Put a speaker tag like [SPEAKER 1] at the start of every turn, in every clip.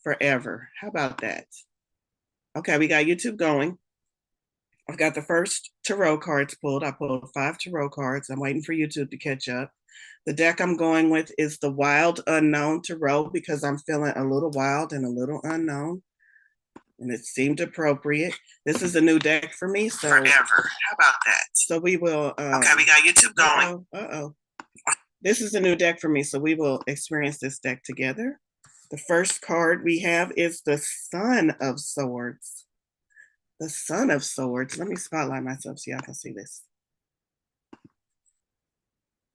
[SPEAKER 1] forever. How about that? Okay, we got YouTube going. I've got the first tarot cards pulled. I pulled 5 tarot cards. I'm waiting for YouTube to catch up. The deck I'm going with is the Wild Unknown Tarot because I'm feeling a little wild and a little unknown. And it seemed appropriate. This is a new deck for me. So forever. How about that? So we will. Okay, we got YouTube going. Uh-oh. This is a new deck for me. So we will experience this deck together. The first card we have is the Son of Swords. The Son of Swords. Let me spotlight myself so y'all can see this.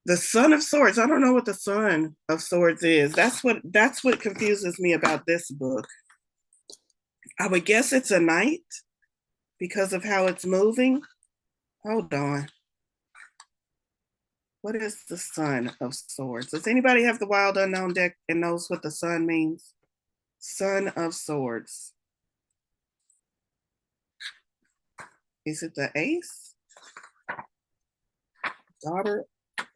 [SPEAKER 1] The Son of Swords. I don't know what the Son of Swords is. That's what confuses me about this book. I would guess it's a knight because of how it's moving. Hold on. What is the Son of Swords? Does anybody have the Wild Unknown deck and knows what the Sun means? Son of Swords. Is it the Ace? Daughter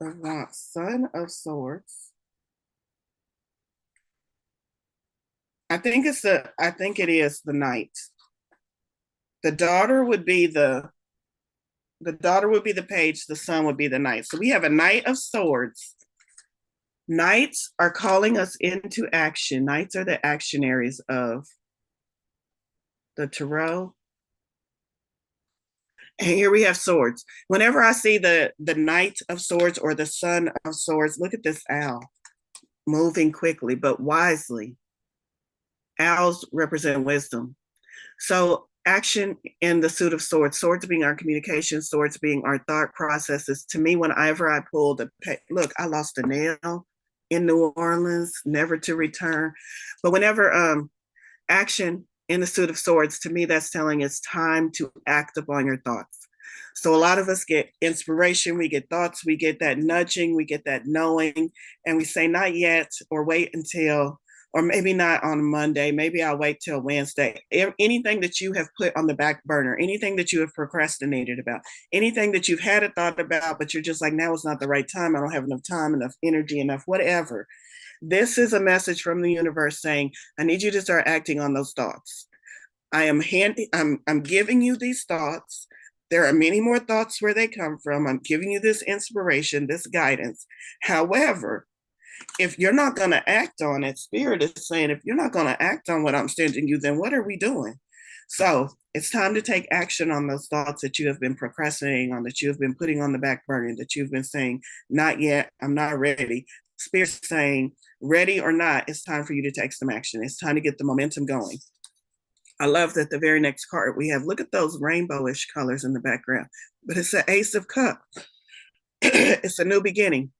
[SPEAKER 1] of Wands, Son of Swords. I think it is the Knight. The daughter would be the page, the son would be the knight. So we have a Knight of Swords. Knights are calling us into action. Knights are the actionaries of the tarot. And here we have swords. Whenever I see the Knight of Swords or the Son of Swords, look at this owl moving quickly but wisely. Owls represent wisdom. So action in the suit of swords, swords being our communication, swords being our thought processes. To me, whenever I pulled look, I lost a nail in New Orleans, never to return. But whenever action in the suit of swords, to me, that's telling it's time to act upon your thoughts. So a lot of us get inspiration, we get thoughts, we get that nudging, we get that knowing, and we say not yet, or wait until, or maybe not on Monday, maybe I'll wait till Wednesday. Anything that you have put on the back burner, anything that you have procrastinated about, anything that you've had a thought about, but you're just like, now is not the right time. I don't have enough time, enough energy, enough whatever. This is a message from the universe saying, I need you to start acting on those thoughts. I'm giving you these thoughts. There are many more thoughts where they come from. I'm giving you this inspiration, this guidance. However, if you're not going to act on it, Spirit is saying, if you're not going to act on what I'm sending you, then what are we doing? So it's time to take action on those thoughts that you have been procrastinating on, that you have been putting on the back burner, that you've been saying, not yet, I'm not ready. Spirit's saying, ready or not, it's time for you to take some action. It's time to get the momentum going. I love that the very next card we have, look at those rainbowish colors in the background, but it's the Ace of Cups. It's a new beginning.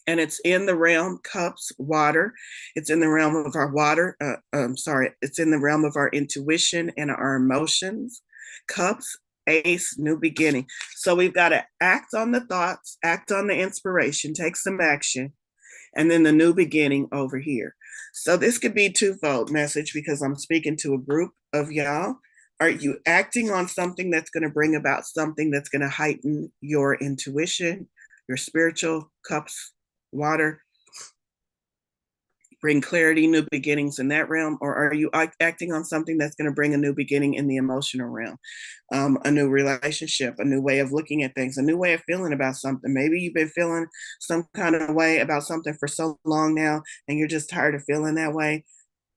[SPEAKER 1] And it's in the realm, cups, water. It's in the realm of our water. It's in the realm of our intuition and our emotions. Cups, Ace, new beginning. So we've got to act on the thoughts, act on the inspiration, take some action, and then the new beginning over here. So this could be twofold message because I'm speaking to a group of y'all. Are you acting on something that's going to bring about something that's going to heighten your intuition, your spiritual cups, water, bring clarity, new beginnings in that realm? Or are you acting on something that's going to bring a new beginning in the emotional realm, a new relationship, a new way of looking at things, a new way of feeling about something? Maybe you've been feeling some kind of way about something for so long now, and you're just tired of feeling that way.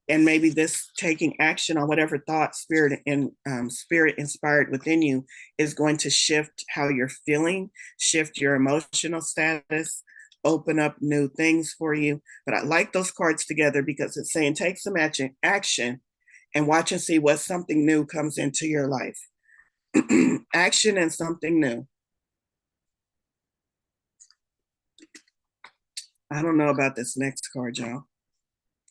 [SPEAKER 1] And maybe this taking action on whatever thought, spirit, and spirit inspired within you is going to shift how you're feeling, shift your emotional status, open up new things for you. But I like those cards together because it's saying take some action and watch and see what something new comes into your life. Action and something new. I don't know about this next card, y'all.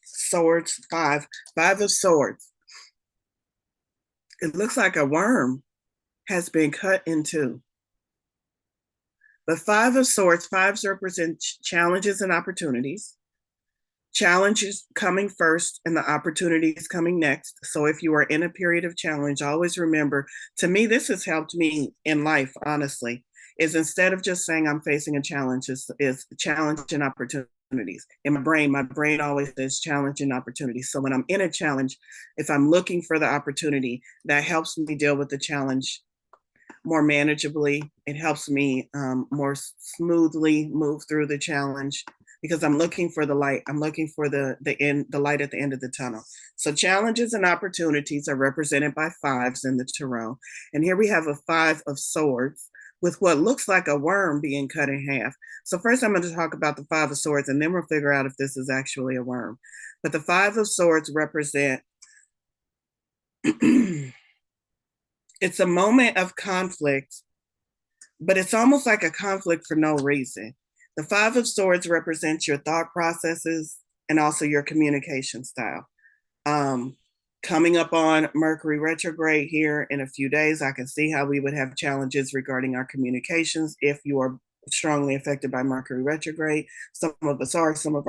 [SPEAKER 1] Swords, 5 of Swords. It looks like a worm has been cut in two. The 5 of Swords, 5s represent challenges and opportunities. Challenges coming first and the opportunities coming next. So if you are in a period of challenge, always remember, to me, this has helped me in life, honestly, is instead of just saying I'm facing a challenge, is challenge and opportunity. opportunities. In my brain always says challenge and opportunity. So when I'm in a challenge, if I'm looking for the opportunity, that helps me deal with the challenge more manageably. It helps me more smoothly move through the challenge because I'm looking for the light. I'm looking for the light at the end of the tunnel. So challenges and opportunities are represented by fives in the tarot. And here we have a 5 of swords with what looks like a worm being cut in half. So first I'm going to talk about the 5 of swords, and then we'll figure out if this is actually a worm. But the 5 of swords represent it's a moment of conflict, but it's almost like a conflict for no reason. The 5 of swords represents your thought processes and also your communication style. Coming up on Mercury retrograde here in a few days, I can see how we would have challenges regarding our communications if you are strongly affected by Mercury retrograde. Some of us are, some of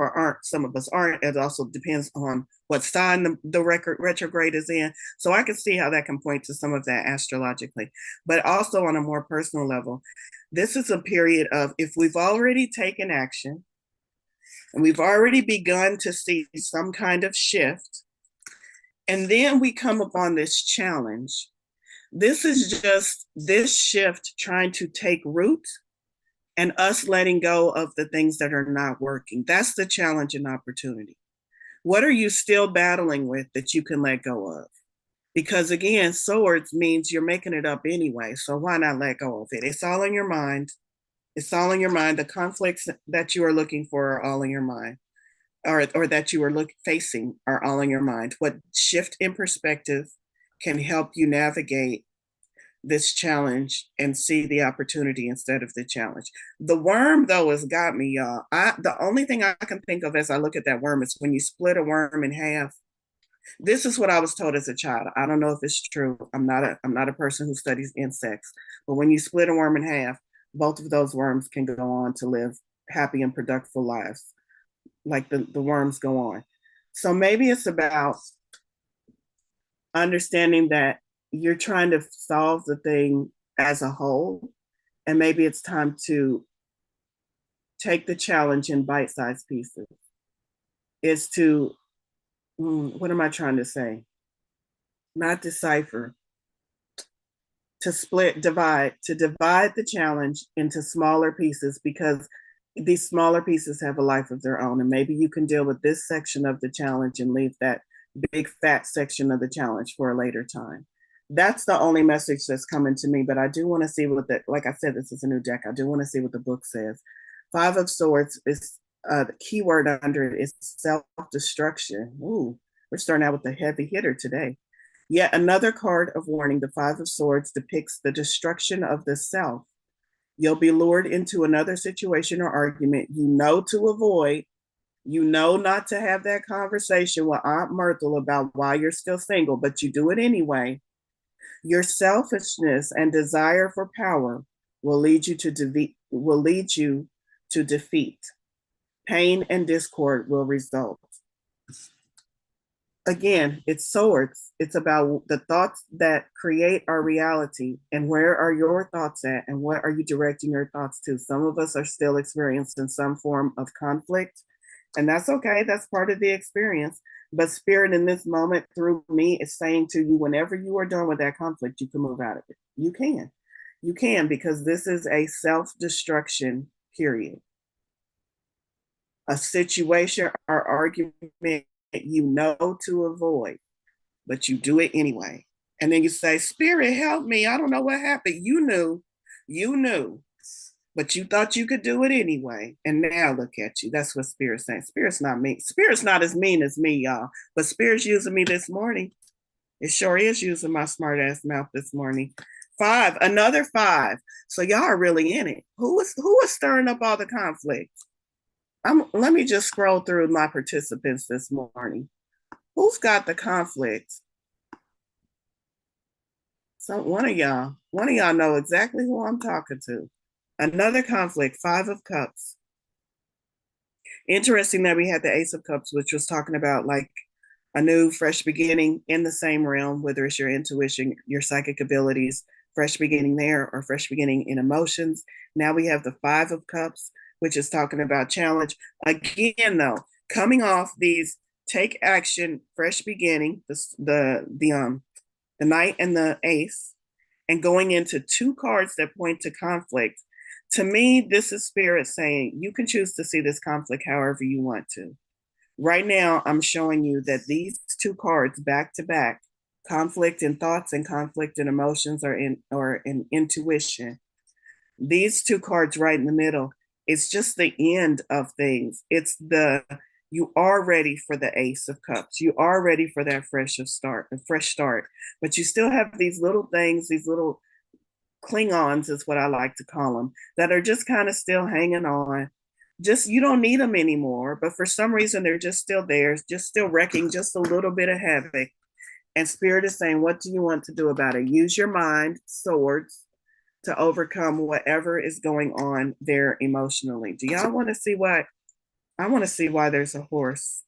[SPEAKER 1] us aren't. It also depends on what sign the retrograde is in. So I can see how that can point to some of that astrologically, but also on a more personal level. This is a period of, if we've already taken action and we've already begun to see some kind of shift, and then we come upon this challenge, this is just this shift trying to take root and us letting go of the things that are not working. That's the challenge and opportunity. What are you still battling with that you can let go of? Because again, swords means you're making it up anyway. So why not let go of it? It's all in your mind. It's all in your mind. The conflicts that you are looking for are all in your mind, or that you are facing are all in your mind. What shift in perspective can help you navigate this challenge and see the opportunity instead of the challenge. The worm, though, has got me, y'all. The only thing I can think of as I look at that worm is when you split a worm in half. This is what I was told as a child. I don't know if it's true. I'm not a person who studies insects, but when you split a worm in half, both of those worms can go on to live happy and productive lives, like the worms go on. So maybe it's about understanding that you're trying to solve the thing as a whole, and maybe it's time to take the challenge in bite-sized pieces. Is to, what am I trying to say? Not decipher. To divide the challenge into smaller pieces, because these smaller pieces have a life of their own. And maybe you can deal with this section of the challenge and leave that big fat section of the challenge for a later time. That's the only message that's coming to me, but I do want to see what like I said, this is a new deck. I do want to see what the book says. 5 of Swords is the key word under it is self-destruction. Ooh, we're starting out with a heavy hitter today. Yet another card of warning. The 5 of Swords depicts the destruction of the self. You'll be lured into another situation or argument you know to avoid. You know not to have that conversation with Aunt Myrtle about why you're still single, but you do it anyway. Your selfishness and desire for power will lead you to defeat. Pain and discord will result. Again, it's swords. It's about the thoughts that create our reality, and where are your thoughts at, and what are you directing your thoughts to? Some of us are still experiencing some form of conflict, and that's okay. That's part of the experience. But Spirit in this moment through me is saying to you, whenever you are done with that conflict, you can move out of it. You can, because this is a self-destruction period. A situation or argument you know to avoid, but you do it anyway. And then you say, Spirit, help me. I don't know what happened. You knew, but you thought you could do it anyway. And now look at you. That's what Spirit's saying. Spirit's not mean. Spirit's not as mean as me, y'all. But Spirit's using me this morning. It sure is using my smart ass mouth this morning. 5, another 5. So y'all are really in it. Who is stirring up all the conflict? Let me just scroll through my participants this morning. Who's got the conflict? So one of y'all know exactly who I'm talking to. Another conflict, 5 of Cups. Interesting that we had the Ace of Cups, which was talking about like a new fresh beginning in the same realm, whether it's your intuition, your psychic abilities, fresh beginning there, or fresh beginning in emotions. Now we have the 5 of Cups, which is talking about challenge. Again, though, coming off these take action, fresh beginning, the knight and the ace, and going into two cards that point to conflict. To me, this is spirit saying you can choose to see this conflict however you want to. Right now, I'm showing you that these two cards back to back, conflict in thoughts and conflict in emotions or in intuition. These two cards right in the middle, it's just the end of things. It's you are ready for the Ace of Cups. You are ready for that fresh start. But you still have these little things, these little Klingons is what I like to call them, that are just kind of still hanging on. Just you don't need them anymore, but for some reason they're just still there, just still wrecking just a little bit of havoc. And Spirit is saying, what do you want to do about it? Use your mind, swords, to overcome whatever is going on there emotionally. Do y'all want to see what? I want to see why there's a horse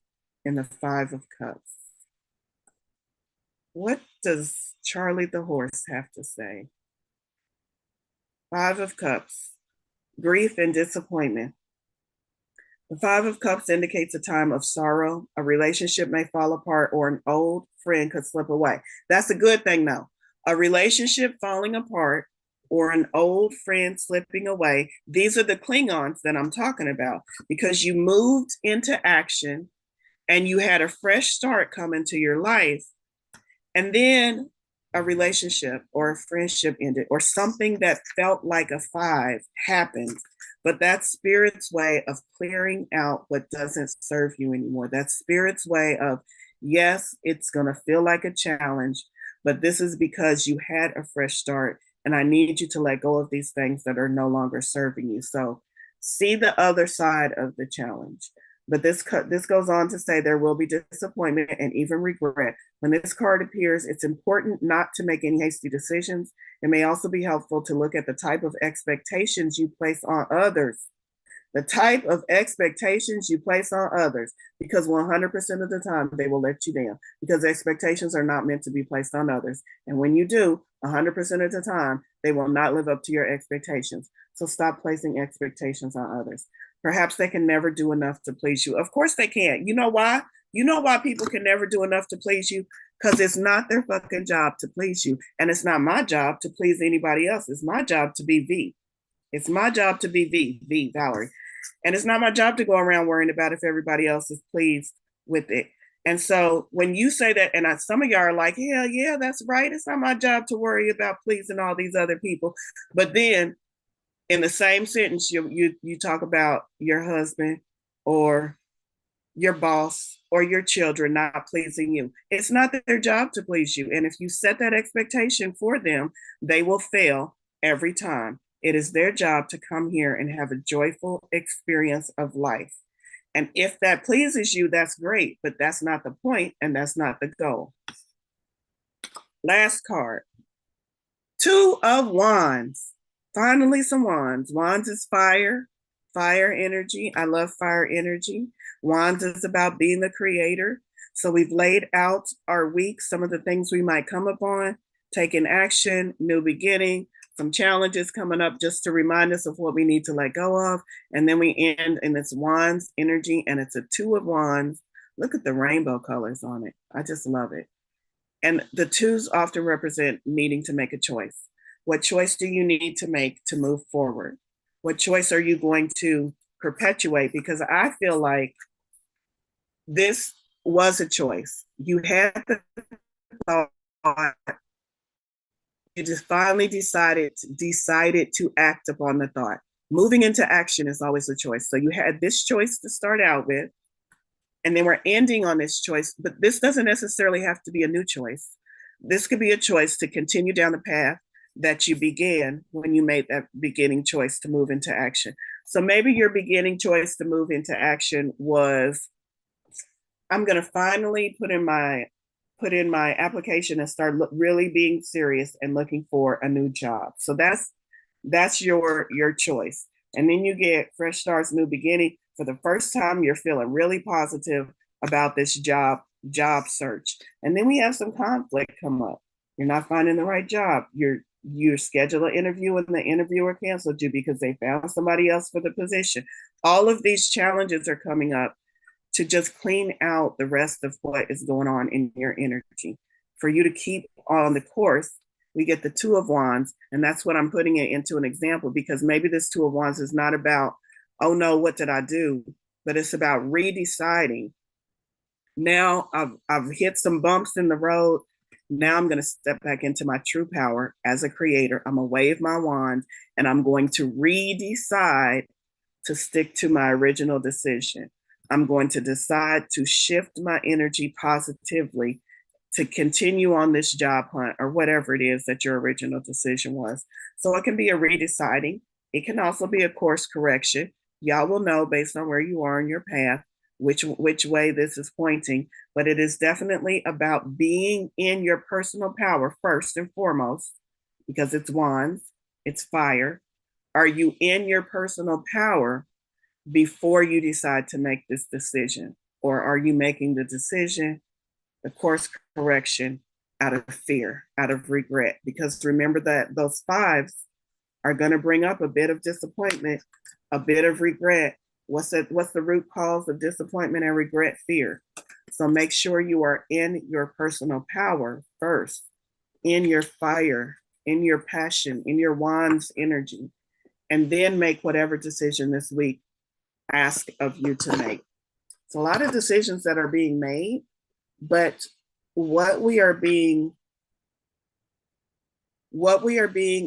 [SPEAKER 1] in the Five of Cups. What does Charlie the horse have to say? Five of Cups, grief and disappointment. The Five of Cups indicates a time of sorrow. A relationship may fall apart or an old friend could slip away. That's a good thing, though. A relationship falling apart or an old friend slipping away. These are the Klingons that I'm talking about because you moved into action and you had a fresh start come into your life. And then a relationship or a friendship ended or something that felt like a five happened. But that's Spirit's way of clearing out what doesn't serve you anymore. That's Spirit's way of, yes, it's going to feel like a challenge, but this is because you had a fresh start and I need you to let go of these things that are no longer serving you. So see the other side of the challenge. But this goes on to say there will be disappointment and even regret. When this card appears, it's important not to make any hasty decisions. It may also be helpful to look at the type of expectations you place on others. The type of expectations you place on others, because 100% of the time they will let you down because expectations are not meant to be placed on others. And when you do, 100% of the time, they will not live up to your expectations. So stop placing expectations on others. Perhaps they can never do enough to please you. Of course they can't. You know why? You know why people can never do enough to please you? Because it's not their fucking job to please you. And it's not my job to please anybody else. It's my job to be V. It's my job to be V, Valorie. And it's not my job to go around worrying about if everybody else is pleased with it. And so when you say that, and some of y'all are like, hell yeah, that's right. It's not my job to worry about pleasing all these other people. But then in the same sentence, you talk about your husband or your boss or your children not pleasing you. It's not their job to please you. And if you set that expectation for them, they will fail every time. It is their job to come here and have a joyful experience of life. And if that pleases you, that's great, but that's not the point and that's not the goal. Last card, Two of Wands. Finally, some wands. Wands is fire energy. I love fire energy. Wands is about being the creator. So we've laid out our week, some of the things we might come upon, taking action, new beginning, some challenges coming up just to remind us of what we need to let go of. And then we end in this Wands energy, and it's a Two of Wands. Look at the rainbow colors on it. I just love it. And the twos often represent needing to make a choice. What choice do you need to make to move forward? What choice are you going to perpetuate? Because I feel like this was a choice. You had the thought, you just finally decided to act upon the thought. Moving into action is always a choice. So you had this choice to start out with, and then we're ending on this choice, but this doesn't necessarily have to be a new choice. This could be a choice to continue down the path that you began when you made that beginning choice to move into action. So maybe your beginning choice to move into action was, I'm going to finally put in my application and start really being serious and looking for a new job. So that's your choice. And then you get fresh starts, new beginning. For the first time, you're feeling really positive about this job search. And then we have some conflict come up. You're not finding the right job. You're You schedule an interview and the interviewer canceled you because they found somebody else for the position. All of these challenges are coming up to just clean out the rest of what is going on in your energy. For you to keep on the course, we get the Two of Wands, and that's what I'm putting it into an example, because maybe this Two of Wands is not about, oh no, what did I do? But it's about redeciding. Now I've hit some bumps in the road. Now I'm going to step back into my true power as a creator. I'm going to wave my wand and I'm going to redecide to stick to my original decision. I'm going to decide to shift my energy positively to continue on this job hunt or whatever it is that your original decision was. So it can be a redeciding. It can also be a course correction. Y'all will know based on where you are in your path which way this is pointing, but it is definitely about being in your personal power first and foremost, because it's wands, it's fire. Are you in your personal power before you decide to make this decision? Or are you making the decision, the course correction, out of fear, out of regret? Because remember that those fives are going to bring up a bit of disappointment, a bit of regret. What's the root cause of disappointment and regret? Fear. So make sure you are in your personal power first, in your fire, in your passion, in your wands energy, and then make whatever decision this week ask of you to make. It's a lot of decisions that are being made, but what we are being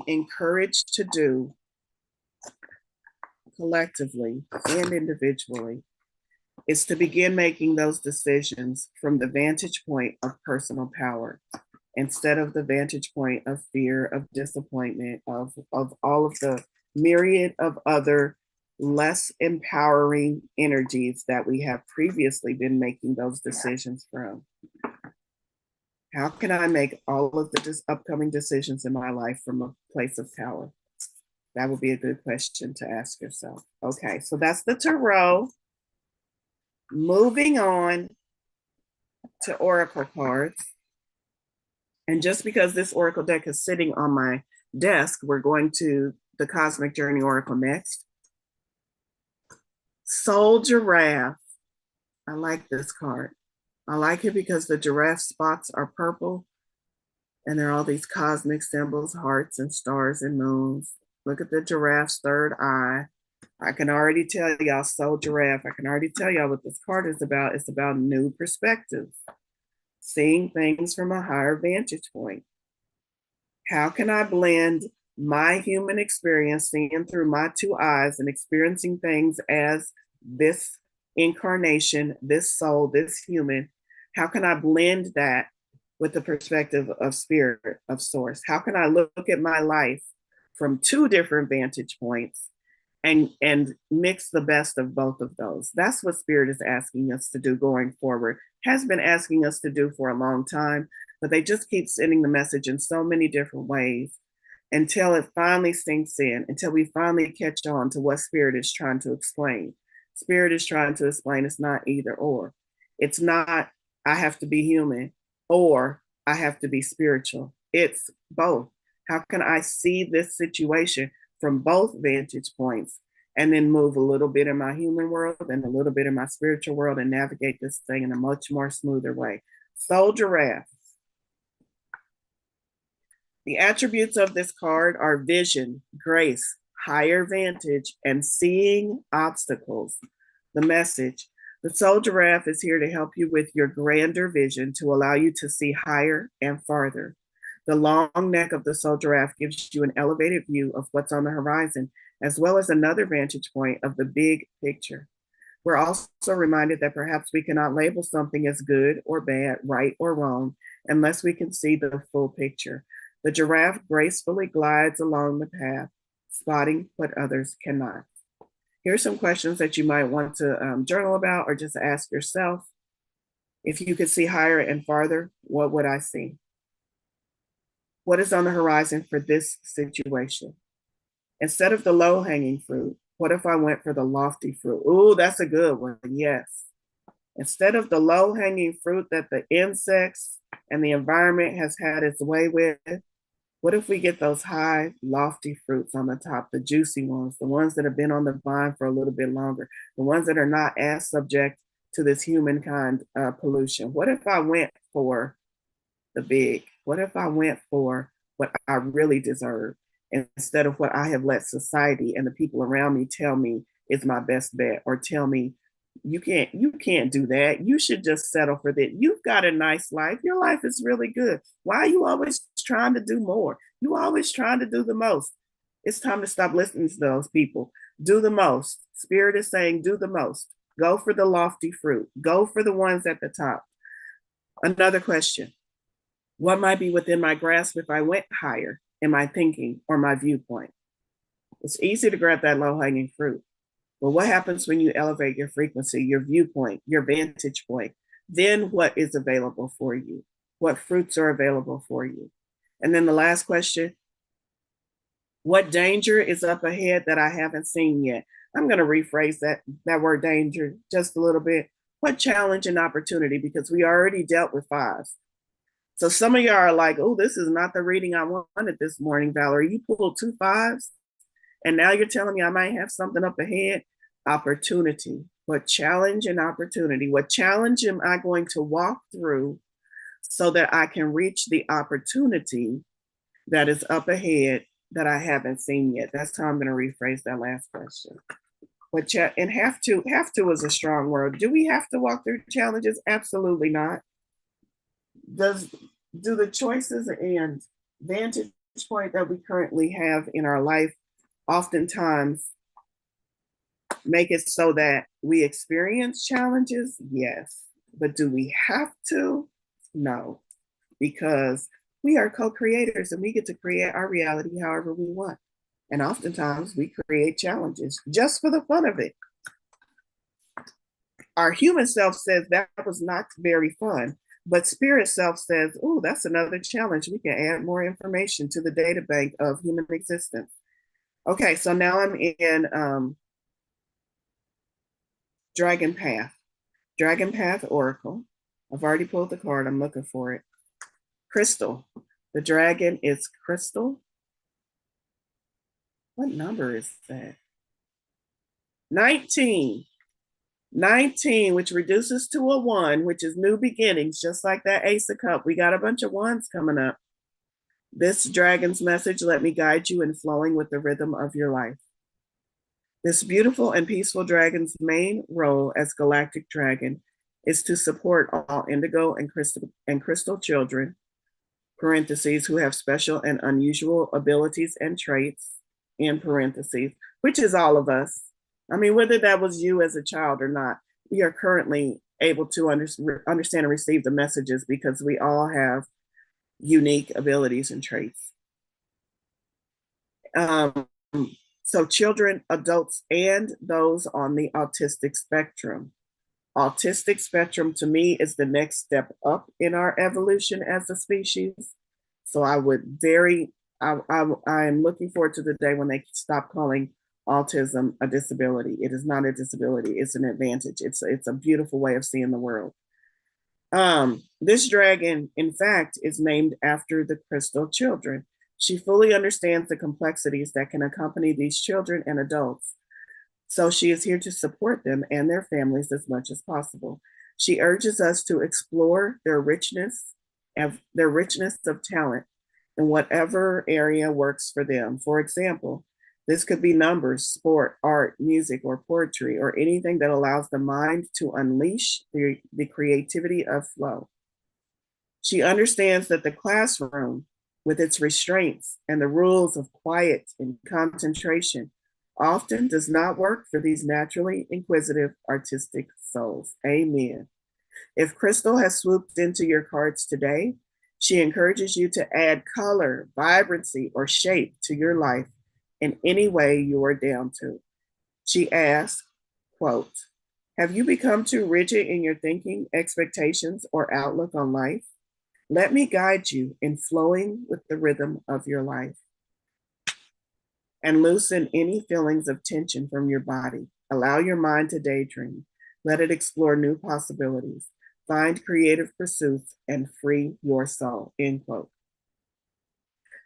[SPEAKER 1] encouraged to do collectively and individually is to begin making those decisions from the vantage point of personal power instead of the vantage point of fear, of disappointment, of all of the myriad of other less empowering energies that we have previously been making those decisions from. How can I make all of the upcoming decisions in my life from a place of power? That would be a good question to ask yourself. Okay, so that's the tarot. Moving on to oracle cards. And just because this oracle deck is sitting on my desk, we're going to the Cosmic Journey Oracle next. Soul Giraffe. I like this card. I like it because the giraffe spots are purple and there are all these cosmic symbols, hearts and stars and moons. Look at the giraffe's third eye. I can already tell y'all, Soul Giraffe, I can already tell y'all what this card is about. It's about new perspectives, seeing things from a higher vantage point. How can I blend my human experience, seeing through my two eyes and experiencing things as this incarnation, this soul, this human? How can I blend that with the perspective of spirit, of source? How can I look at my life from two different vantage points and mix the best of both of those? That's what spirit is asking us to do going forward, has been asking us to do for a long time, but they just keep sending the message in so many different ways until it finally sinks in, until we finally catch on to what spirit is trying to explain. Spirit is trying to explain it's not either or. It's not I have to be human or I have to be spiritual. It's both. How can I see this situation from both vantage points and then move a little bit in my human world and a little bit in my spiritual world and navigate this thing in a much more smoother way? Soul Giraffe. The attributes of this card are vision, grace, higher vantage, and seeing obstacles. The message: the Soul Giraffe is here to help you with your grander vision to allow you to see higher and farther. The long neck of the Soul Giraffe gives you an elevated view of what's on the horizon, as well as another vantage point of the big picture. We're also reminded that perhaps we cannot label something as good or bad, right or wrong, unless we can see the full picture. The giraffe gracefully glides along the path, spotting what others cannot. Here's some questions that you might want to journal about or just ask yourself. If you could see higher and farther, what would I see? What is on the horizon for this situation? Instead of the low-hanging fruit, what if I went for the lofty fruit? Ooh, that's a good one. Yes. Instead of the low-hanging fruit that the insects and the environment has had its way with, What if we get those high, lofty fruits on the top, the juicy ones, the ones that have been on the vine for a little bit longer, the ones that are not as subject to this humankind pollution? What if I went for the big? What if I went for what I really deserve instead of what I have let society and the people around me tell me is my best bet, or tell me you can't do that. You should just settle for that. You've got a nice life. Your life is really good. Why are you always trying to do more? You always trying to do the most. It's time to stop listening to those people. Do the most. Spirit is saying do the most. Go for the lofty fruit. Go for the ones at the top. Another question. What might be within my grasp if I went higher in my thinking or my viewpoint? It's easy to grab that low hanging fruit. But what happens when you elevate your frequency, your viewpoint, your vantage point? Then what is available for you? What fruits are available for you? And then the last question, what danger is up ahead that I haven't seen yet? I'm going to rephrase that word danger just a little bit. What challenge and opportunity? Because we already dealt with fives. So some of y'all are like, oh, this is not the reading I wanted this morning, Valorie. You pulled 2 5s, and now you're telling me I might have something up ahead. Opportunity. What challenge and opportunity? What challenge am I going to walk through so that I can reach the opportunity that is up ahead that I haven't seen yet? That's how I'm going to rephrase that last question. And have to is a strong word. Do we have to walk through challenges? Absolutely not. Do the choices and vantage point that we currently have in our life oftentimes make it so that we experience challenges? Yes. But do we have to? No. Because we are co-creators and we get to create our reality however we want. And oftentimes we create challenges just for the fun of it. Our human self says that was not very fun. But spirit self says, oh, that's another challenge. We can add more information to the data bank of human existence. Okay, so now I'm in Dragon Path. Dragon Path Oracle. I've already pulled the card. I'm looking for it. Crystal. The dragon is crystal. What number is that? 19. 19, which reduces to a 1, which is new beginnings, just like that Ace of Cups. We got a bunch of 1s coming up. This dragon's message, let me guide you in flowing with the rhythm of your life. This beautiful and peaceful dragon's main role as galactic dragon is to support all indigo and crystal children, parentheses, who have special and unusual abilities and traits, in parentheses, which is all of us. I mean, whether that was you as a child or not, we are currently able to understand and receive the messages because we all have unique abilities and traits. So children, adults, and those on the autistic spectrum. Autistic spectrum to me is the next step up in our evolution as a species. So I am looking forward to the day when they stop calling autism a disability. It is not a disability, it's an advantage. It's a beautiful way of seeing the world. This dragon, in fact, is named after the crystal children. She fully understands the complexities that can accompany these children and adults. So she is here to support them and their families as much as possible. She urges us to explore their richness of talent in whatever area works for them. For example, this could be numbers, sport, art, music, or poetry, or anything that allows the mind to unleash the creativity of flow. She understands that the classroom, with its restraints and the rules of quiet and concentration, often does not work for these naturally inquisitive artistic souls. Amen. If Crystal has swooped into your cards today, she encourages you to add color, vibrancy, or shape to your life in any way you are down to. She asks, quote, have you become too rigid in your thinking, expectations, or outlook on life? Let me guide you in flowing with the rhythm of your life. And loosen any feelings of tension from your body. Allow your mind to daydream. Let it explore new possibilities. Find creative pursuits and free your soul, end quote.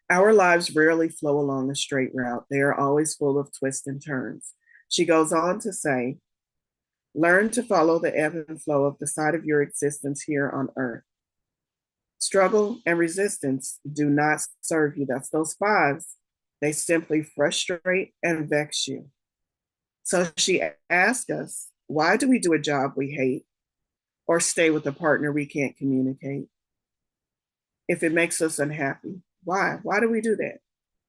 [SPEAKER 1] Our lives rarely flow along a straight route. They are always full of twists and turns. She goes on to say, learn to follow the ebb and flow of the side of your existence here on earth. Struggle and resistance do not serve you. That's those fives. They simply frustrate and vex you. So she asked us, why do we do a job we hate or stay with a partner we can't communicate if it makes us unhappy? Why? Why do we do that?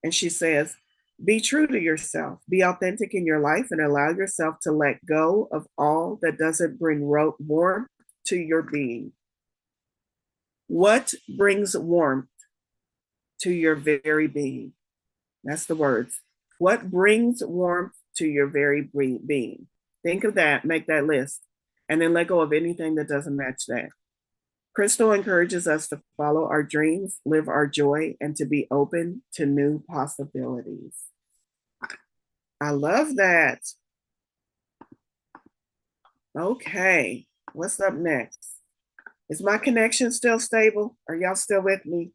[SPEAKER 1] And she says, be true to yourself, be authentic in your life, and allow yourself to let go of all that doesn't bring warmth to your being. What brings warmth to your very being? That's the words. What brings warmth to your very being? Think of that, make that list, and then let go of anything that doesn't match that. Crystal encourages us to follow our dreams, live our joy, and to be open to new possibilities. I love that. Okay, what's up next? Is my connection still stable? Are y'all still with me?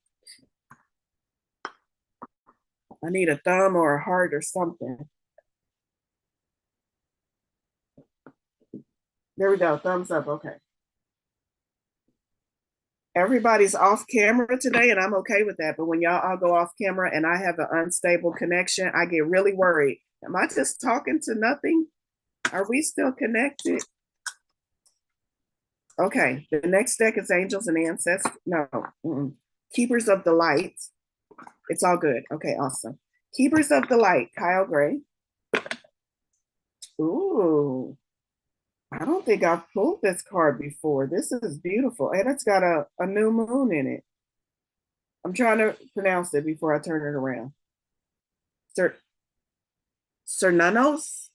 [SPEAKER 1] I need a thumb or a heart or something. There we go, thumbs up, okay. Everybody's off camera today, and I'm okay with that. But when y'all all go off camera and I have an unstable connection, I get really worried. Am I just talking to nothing? Are we still connected? Okay, the next deck is Angels and Ancestors. No, Keepers of the Light. It's all good. Okay, awesome. Keepers of the Light, Kyle Gray. Ooh, I don't think I've pulled this card before. This is beautiful. And it's got a new moon in it. I'm trying to pronounce it before I turn it around. Cernanos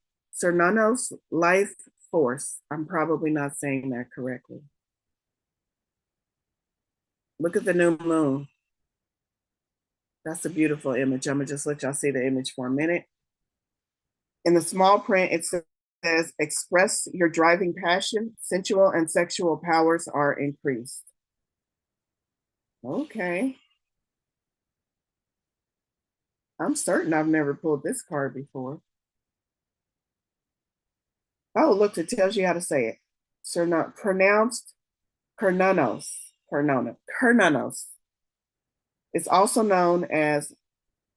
[SPEAKER 1] Life Force. I'm probably not saying that correctly. Look at the new moon. That's a beautiful image. I'm gonna just let y'all see the image for a minute. In the small print, it says, express your driving passion, sensual and sexual powers are increased. Okay. I'm certain I've never pulled this card before. Oh, look, it tells you how to say it. Pronounced Kernanos. Kernanos. It's also known as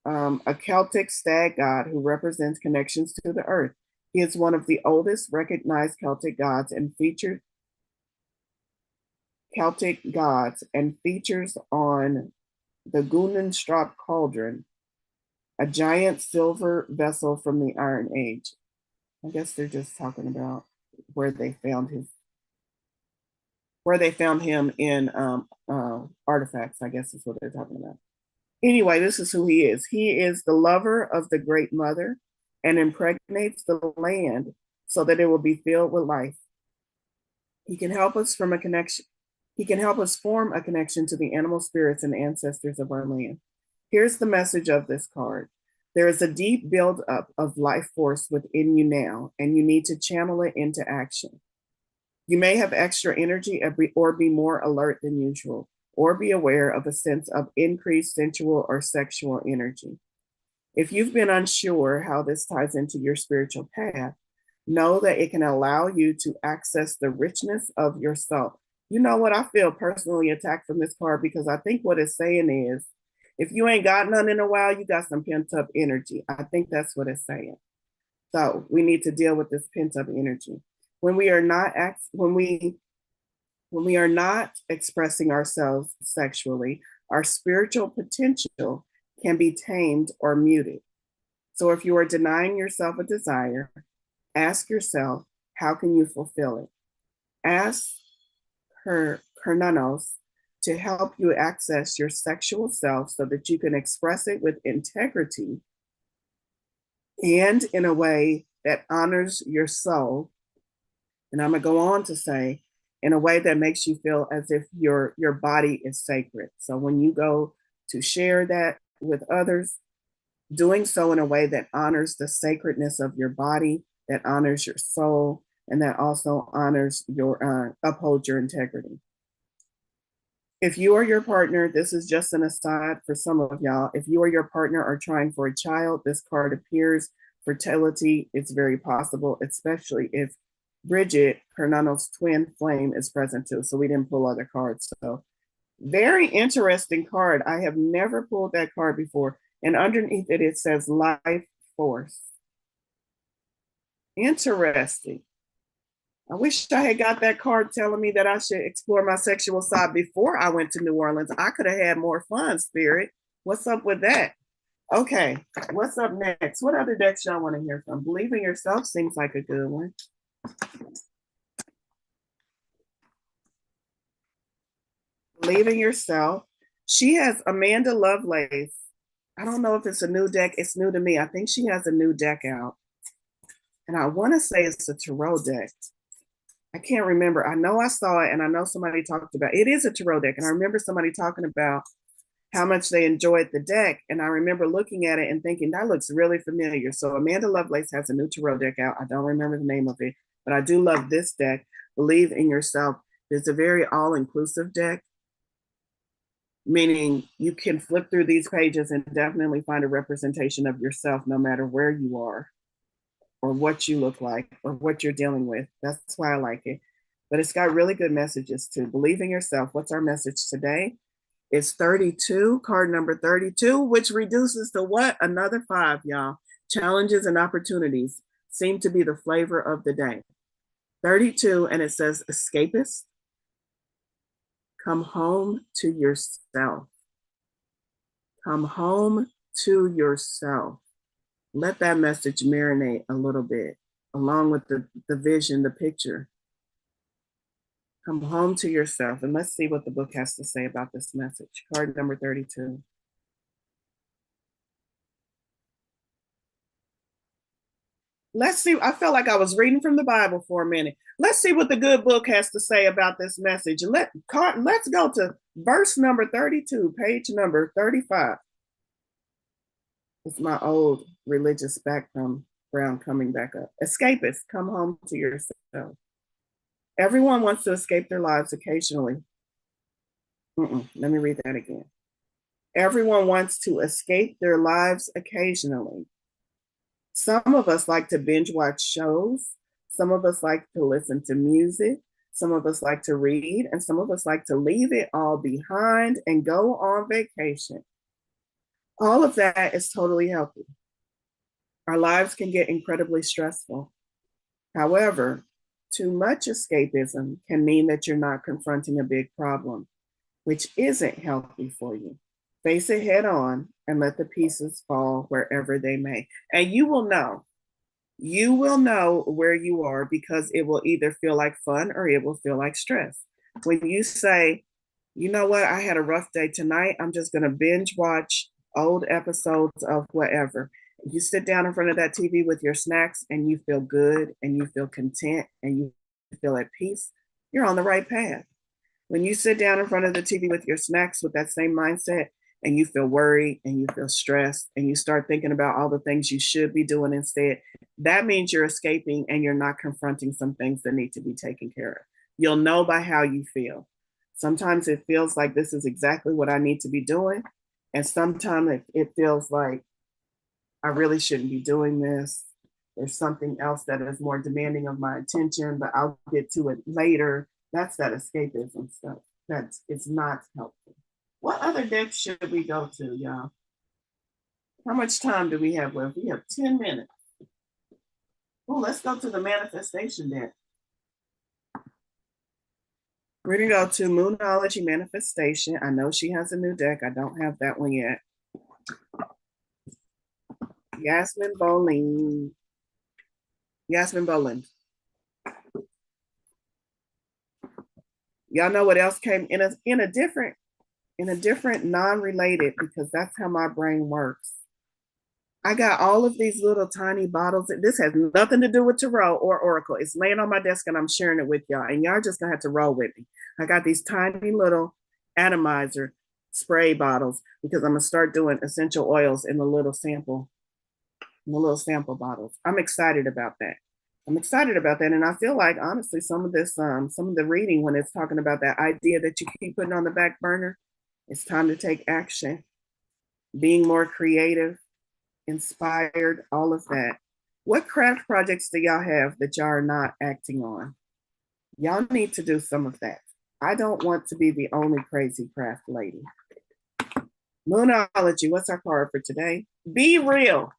[SPEAKER 1] a Celtic stag god who represents connections to the earth. He is one of the oldest recognized Celtic gods and features on the Gunenstrop cauldron, a giant silver vessel from the Iron Age. I guess they're just talking about where they found him in artifacts, I guess is what they're talking about. Anyway, this is who he is. He is the lover of the Great Mother and impregnates the land so that it will be filled with life. He can help us form a connection to the animal spirits and ancestors of our land. Here's the message of this card. There is a deep buildup of life force within you now, and you need to channel it into action. You may have extra energy or be more alert than usual, or be aware of a sense of increased sensual or sexual energy. If you've been unsure how this ties into your spiritual path, know that it can allow you to access the richness of your soul. You know what? I feel personally attacked from this card because I think what it's saying is, if you ain't got none in a while, you got some pent up energy. I think that's what it's saying. So we need to deal with this pent up energy. When we are not expressing ourselves sexually, our spiritual potential can be tamed or muted. So if you are denying yourself a desire, ask yourself, how can you fulfill it? Ask Kernanos to help you access your sexual self so that you can express it with integrity and in a way that honors your soul. And I'm gonna go on to say, in a way that makes you feel as if your body is sacred. So when you go to share that with others, doing so in a way that honors the sacredness of your body, that honors your soul, and that also honors your upholds your integrity. If you or your partner, this is just an aside for some of y'all, if you or your partner are trying for a child, this card appears. Fertility, it's very possible, especially if Bridget, Hernano's twin flame, is present too. So we didn't pull other cards. So very interesting card. I have never pulled that card before. And underneath it, it says life force. Interesting. I wish I had got that card telling me that I should explore my sexual side before I went to New Orleans. I could have had more fun, Spirit. What's up with that? Okay, what's up next? What other decks y'all want to hear from? Believe in Yourself seems like a good one. Believe in Yourself. She has Amanda Lovelace. I don't know if it's a new deck. It's new to me. I think she has a new deck out. And I want to say it's a tarot deck. I can't remember. I know I saw it and I know somebody talked about it. It is a tarot deck. And I remember somebody talking about how much they enjoyed the deck. And I remember looking at it and thinking, that looks really familiar. So Amanda Lovelace has a new tarot deck out. I don't remember the name of it, but I do love this deck. Believe in Yourself. It's a very all-inclusive deck, meaning you can flip through these pages and definitely find a representation of yourself no matter where you are or what you look like or what you're dealing with. That's why I like it. But it's got really good messages too. Believe in Yourself. What's our message today? It's 32, card number 32, which reduces to what? Another 5, y'all. Challenges and opportunities seem to be the flavor of the day. 32, and it says escapist. Come home to yourself. Come home to yourself. Let that message marinate a little bit, along with the vision, the picture. Come home to yourself. And let's see what the book has to say about this message. Card number 32. Let's see. I felt like I was reading from the Bible for a minute. Let's see what the good book has to say about this message. Let's go to verse number 32, page number 35. It's my old religious background coming back up. Escapists, come home to yourself. Everyone wants to escape their lives occasionally. Let me read that again. Everyone wants to escape their lives occasionally. Some of us like to binge watch shows. Some of us like to listen to music. Some of us like to read. And some of us like to leave it all behind and go on vacation. All of that is totally healthy. Our lives can get incredibly stressful. However, too much escapism can mean that you're not confronting a big problem, which isn't healthy for you. Face it head on and let the pieces fall wherever they may. And you will know where you are because it will either feel like fun or it will feel like stress. When you say, you know what, I had a rough day tonight, I'm just going to binge watch old episodes of whatever. You sit down in front of that TV with your snacks and you feel good and you feel content and you feel at peace, you're on the right path. When you sit down in front of the TV with your snacks with that same mindset and you feel worried and you feel stressed and you start thinking about all the things you should be doing instead, that means you're escaping and you're not confronting some things that need to be taken care of. You'll know by how you feel. Sometimes it feels like this is exactly what I need to be doing. And sometimes it feels like I really shouldn't be doing this. There's something else that is more demanding of my attention, but I'll get to it later. That's that escapism stuff. It's not helpful. What other decks should we go to, y'all? How much time do we have left? We have 10 minutes. Oh, let's go to the manifestation deck. We're going to go to Moonology Manifestation. I know she has a new deck. I don't have that one yet. Yasmin Boland. Y'all know what else came in a different non-related, because that's how my brain works. I got all of these little tiny bottles. This has nothing to do with tarot or oracle. It's laying on my desk and I'm sharing it with y'all. And y'all just gonna have to roll with me. I got these tiny little atomizer spray bottles because I'm gonna start doing essential oils in the little sample bottles. I'm excited about that. I'm excited about that. And I feel like, honestly, some of the reading, when it's talking about that idea that you keep putting on the back burner, it's time to take action, being more creative, inspired, all of that. What craft projects do y'all have that y'all are not acting on? Y'all need to do some of that. I don't want to be the only crazy craft lady. Moonology, what's our card for today? Be real.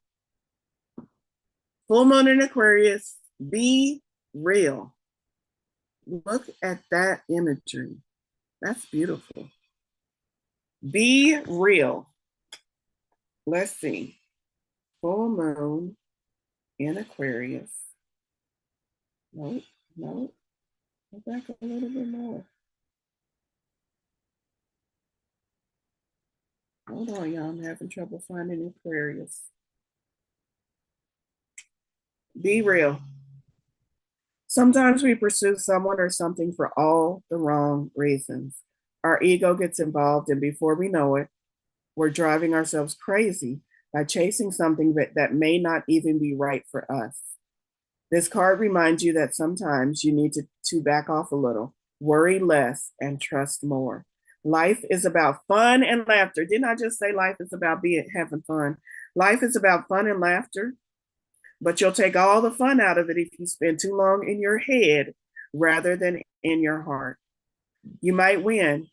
[SPEAKER 1] Full moon in Aquarius, be real. Look at that imagery. That's beautiful. Be real. Let's see. Full moon in Aquarius. Nope, nope. Go back a little bit more. Hold on, y'all. I'm having trouble finding Aquarius. Be real. Sometimes we pursue someone or something for all the wrong reasons. Our ego gets involved, and before we know it, we're driving ourselves crazy by chasing something that may not even be right for us. This card reminds you that sometimes you need to back off a little, worry less, and trust more. Life is about fun and laughter. Didn't I just say life is about having fun? Life is about fun and laughter, but you'll take all the fun out of it if you spend too long in your head rather than in your heart. You might win,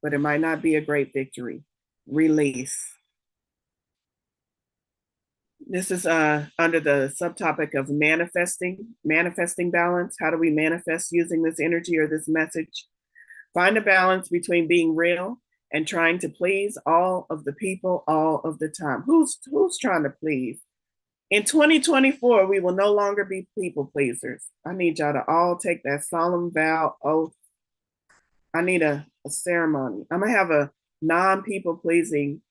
[SPEAKER 1] but it might not be a great victory. Release. This is under the subtopic of manifesting balance. How do we manifest using this energy or this message? Find a balance between being real and trying to please all of the people all of the time. Who's trying to please? In 2024, we will no longer be people pleasers. I need y'all to all take that solemn vow oath. I need a ceremony. I'm gonna have a non-people pleasing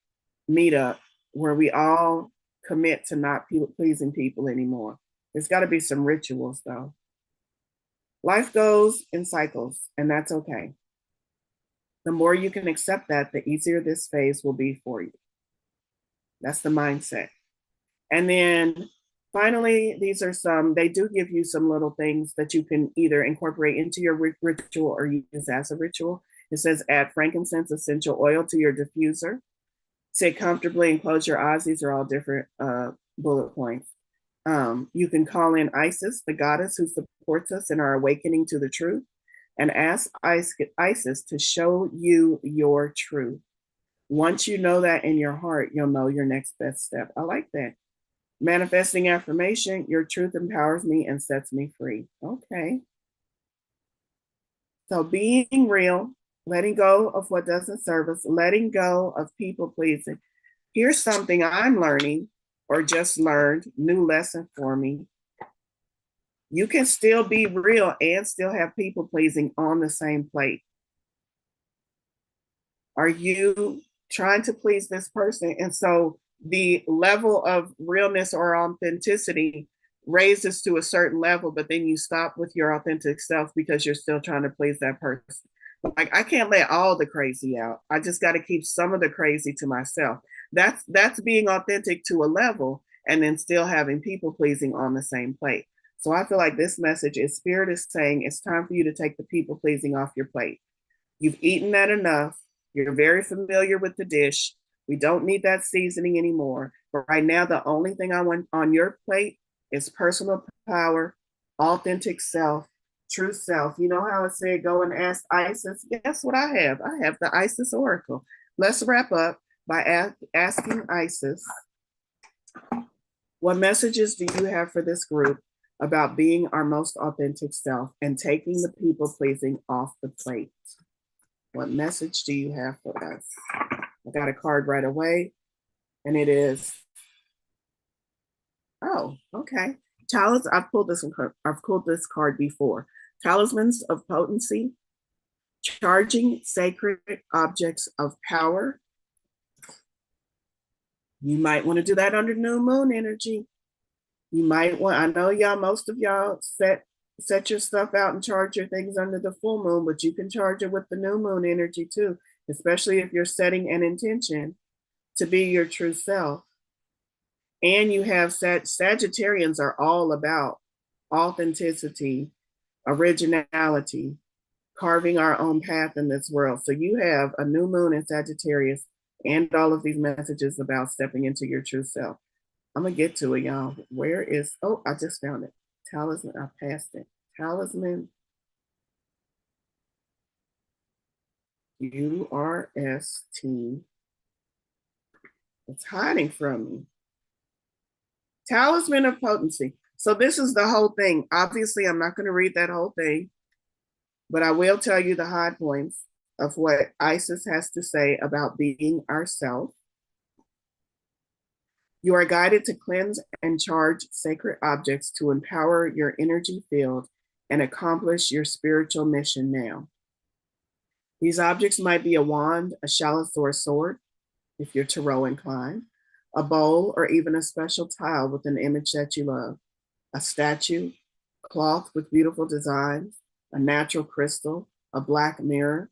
[SPEAKER 1] meetup where we all commit to not pleasing people anymore. There's got to be some rituals though. Life goes in cycles, and that's okay. The more you can accept that, the easier this phase will be for you. That's the mindset. And then finally, they do give you some little things that you can either incorporate into your ritual or use as a ritual. It says add frankincense essential oil to your diffuser. Sit comfortably and close your eyes. These are all different bullet points. You can call in Isis, the goddess who supports us in our awakening to the truth, and ask Isis to show you your truth. Once you know that in your heart, you'll know your next best step. I like that. Manifesting affirmation, your truth empowers me and sets me free. Okay. So being real, letting go of what doesn't serve us, letting go of people pleasing. Here's something I'm learning or just learned, new lesson for me. You can still be real and still have people pleasing on the same plate. Are you trying to please this person? And so the level of realness or authenticity raises to a certain level, but then you stop with your authentic self because you're still trying to please that person. Like, I can't let all the crazy out. I just got to keep some of the crazy to myself. That's being authentic to a level and then still having people pleasing on the same plate. So I feel like this message is Spirit is saying it's time for you to take the people pleasing off your plate. You've eaten that enough. You're very familiar with the dish. We don't need that seasoning anymore. But right now, the only thing I want on your plate is personal power, authentic self, true self. You know how I said go and ask Isis? Guess what I have? I have the Isis Oracle. Let's wrap up by asking Isis, what messages do you have for this group about being our most authentic self and taking the people pleasing off the plate? What message do you have for us? I got a card right away, and it is, oh, okay. I've pulled this card before. Talismans of potency, charging sacred objects of power. You might want to do that under new moon energy. You might want, I know y'all, most of y'all set your stuff out and charge your things under the full moon, but you can charge it with the new moon energy too, especially if you're setting an intention to be your true self. And you have Sagittarians are all about authenticity, originality, carving our own path in this world. So you have a new moon in Sagittarius and all of these messages about stepping into your true self. I'm gonna get to it, y'all. Where is, oh, I just found it. Talisman, I passed it. Talisman, URST. It's hiding from me. Talisman of potency. So this is the whole thing. Obviously, I'm not going to read that whole thing, but I will tell you the high points of what Isis has to say about being ourself. You are guided to cleanse and charge sacred objects to empower your energy field and accomplish your spiritual mission now. These objects might be a wand, a chalice, or a sword, if you're tarot inclined, a bowl, or even a special tile with an image that you love, a statue, cloth with beautiful designs, a natural crystal, a black mirror,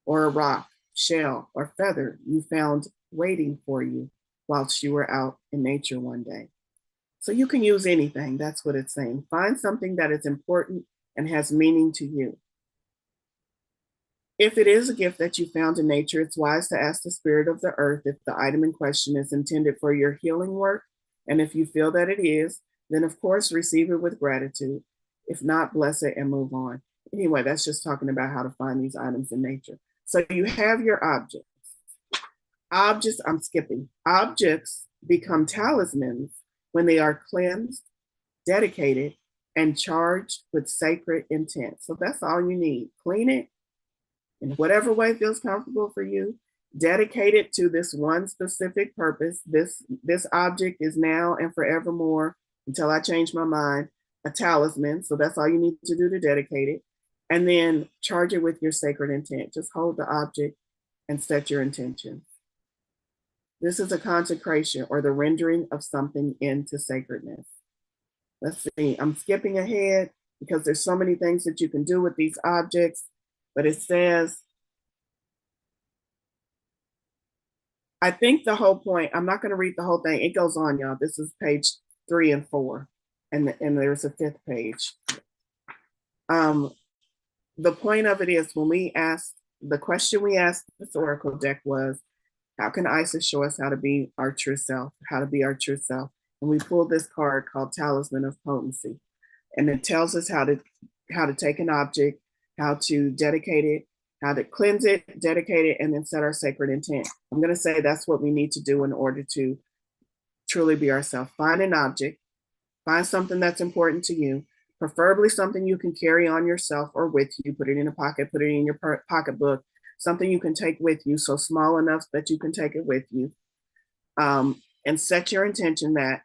[SPEAKER 1] or a rock, shell, or feather you found waiting for you whilst you were out in nature one day. So you can use anything. That's what it's saying. Find something that is important and has meaning to you. If it is a gift that you found in nature, it's wise to ask the spirit of the earth if the item in question is intended for your healing work. And if you feel that it is, then of course receive it with gratitude. If not, bless it and move on. Anyway, that's just talking about how to find these items in nature. So you have your objects. Objects, I'm skipping. Objects become talismans when they are cleansed, dedicated, and charged with sacred intent. So that's all you need. Clean it in whatever way feels comfortable for you. Dedicate it to this one specific purpose. This object is now and forevermore, until I change my mind, a talisman. So that's all you need to do to dedicate it. And then charge it with your sacred intent. Just hold the object and set your intention. This is a consecration or the rendering of something into sacredness. Let's see, I'm skipping ahead because there's so many things that you can do with these objects, but it says, I think the whole point, I'm not going to read the whole thing. It goes on, y'all. This is page 3 and 4, and there's a 5th page. The point of it is when we asked, the question we asked this oracle deck was, how can Isis show us how to be our true self, how to be our true self? And we pulled this card called Talisman of Potency. And it tells us how to take an object, how to dedicate it, how to cleanse it, dedicate it, and then set our sacred intent. I'm going to say that's what we need to do in order to truly be ourselves. Find an object, find something that's important to you, preferably something you can carry on yourself or with you. Put it in a pocket, put it in your pocketbook, something you can take with you, so small enough that you can take it with you. And set your intention that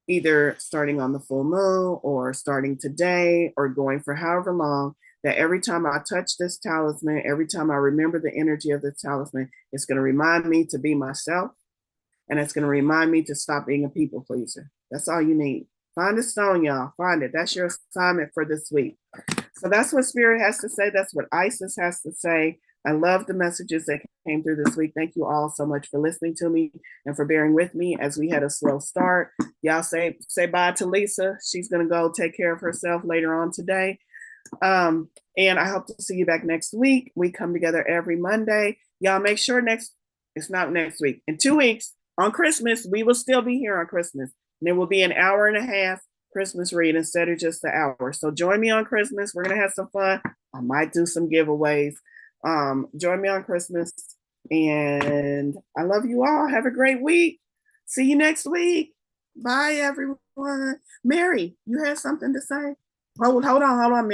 [SPEAKER 1] either starting on the full moon or starting today or going for however long, that every time I touch this talisman, every time I remember the energy of this talisman, it's going to remind me to be myself. And it's going to remind me to stop being a people pleaser. That's all you need. Find a stone, y'all. Find it. That's your assignment for this week. So that's what Spirit has to say. That's what Isis has to say. I love the messages that came through this week. Thank you all so much for listening to me and for bearing with me as we had a slow start. Y'all say bye to Lisa. She's going to go take care of herself later on today. And I hope to see you back next week. We come together every Monday. Y'all make sure it's not next week. In 2 weeks, on Christmas, we will still be here on Christmas. And there will be an hour and a half Christmas read instead of just the hour. So join me on Christmas. We're going to have some fun. I might do some giveaways. Join me on Christmas. And I love you all. Have a great week. See you next week. Bye, everyone. Mary, you had something to say? Hold on, Mary.